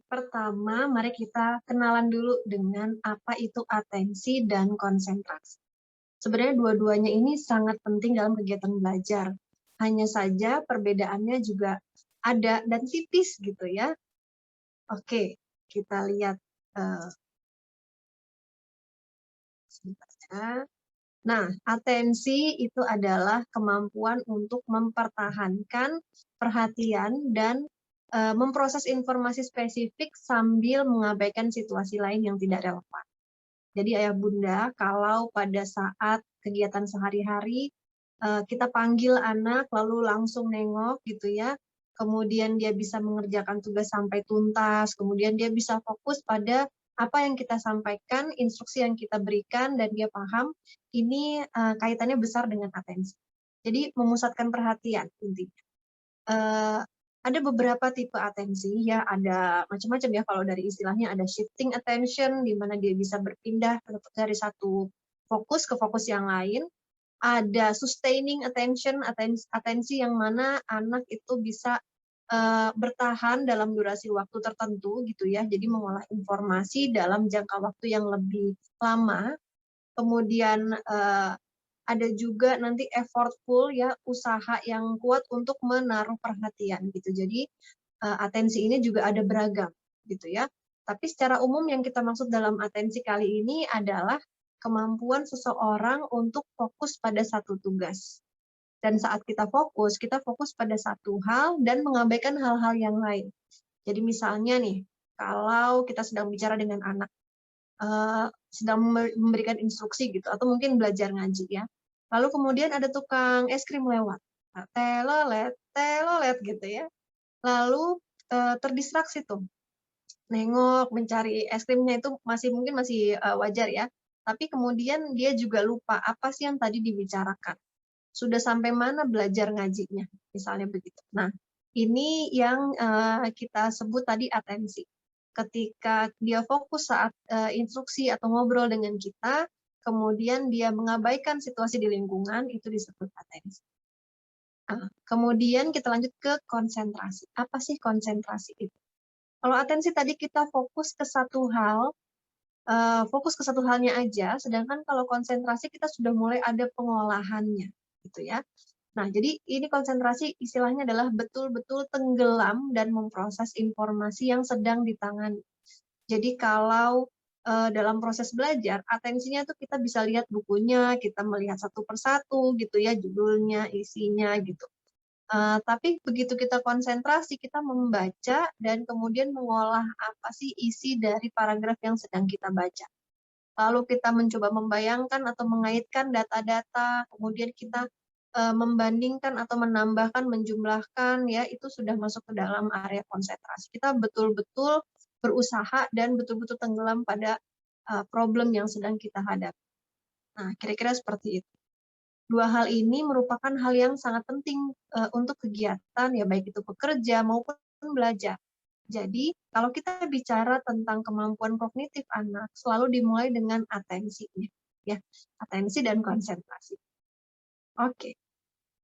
Pertama mari kita kenalan dulu dengan apa itu atensi dan konsentrasi. Sebenarnya dua-duanya ini sangat penting dalam kegiatan belajar. Hanya saja perbedaannya juga ada dan tipis gitu ya. Oke, kita lihat sebentar ya. Nah, atensi itu adalah kemampuan untuk mempertahankan perhatian dan memproses informasi spesifik sambil mengabaikan situasi lain yang tidak relevan. Jadi ayah bunda, kalau pada saat kegiatan sehari-hari kita panggil anak lalu langsung nengok gitu ya, kemudian dia bisa mengerjakan tugas sampai tuntas, kemudian dia bisa fokus pada apa yang kita sampaikan, instruksi yang kita berikan dan dia paham, ini kaitannya besar dengan atensi. Jadi memusatkan perhatian intinya. Ada beberapa tipe atensi ya, ada macam-macam ya kalau dari istilahnya ada shifting attention di mana dia bisa berpindah dari satu fokus ke fokus yang lain. Ada sustaining attention, atensi yang mana anak itu bisa bertahan dalam durasi waktu tertentu gitu ya. Jadi mengolah informasi dalam jangka waktu yang lebih lama. Kemudian ada juga nanti effortful ya, usaha yang kuat untuk menaruh perhatian gitu. Jadi atensi ini juga ada beragam gitu ya. Tapi secara umum yang kita maksud dalam atensi kali ini adalah kemampuan seseorang untuk fokus pada satu tugas. Dan saat kita fokus pada satu hal dan mengabaikan hal-hal yang lain. Jadi misalnya nih, kalau kita sedang bicara dengan anak, sedang memberikan instruksi gitu, atau mungkin belajar ngaji ya. Lalu kemudian ada tukang es krim lewat, telolet gitu ya. Lalu terdistraksi tuh, nengok, mencari es krimnya itu mungkin masih wajar ya. Tapi kemudian dia juga lupa apa sih yang tadi dibicarakan. Sudah sampai mana belajar ngajinya, misalnya begitu. Nah, ini yang kita sebut tadi atensi. Ketika dia fokus saat instruksi atau ngobrol dengan kita, kemudian dia mengabaikan situasi di lingkungan, itu disebut atensi. Kemudian kita lanjut ke konsentrasi. Apa sih konsentrasi itu? Kalau atensi tadi kita fokus ke satu hal, fokus ke satu halnya aja, sedangkan kalau konsentrasi kita sudah mulai ada pengolahannya, gitu ya. Nah, jadi ini konsentrasi istilahnya adalah betul-betul tenggelam dan memproses informasi yang sedang ditangani. Jadi kalau dalam proses belajar, atensinya tuh kita bisa lihat bukunya, kita melihat satu persatu gitu ya, judulnya, isinya gitu. Tapi begitu kita konsentrasi, kita membaca dan kemudian mengolah apa sih isi dari paragraf yang sedang kita baca. Lalu kita mencoba membayangkan atau mengaitkan data-data, kemudian kita membandingkan atau menambahkan, menjumlahkan, ya itu sudah masuk ke dalam area konsentrasi. Kita betul-betul berusaha dan betul-betul tenggelam pada problem yang sedang kita hadapi. Nah, kira-kira seperti itu. Dua hal ini merupakan hal yang sangat penting untuk kegiatan, ya baik itu bekerja maupun belajar. Jadi, kalau kita bicara tentang kemampuan kognitif anak, selalu dimulai dengan atensinya, ya, atensi dan konsentrasi. Oke.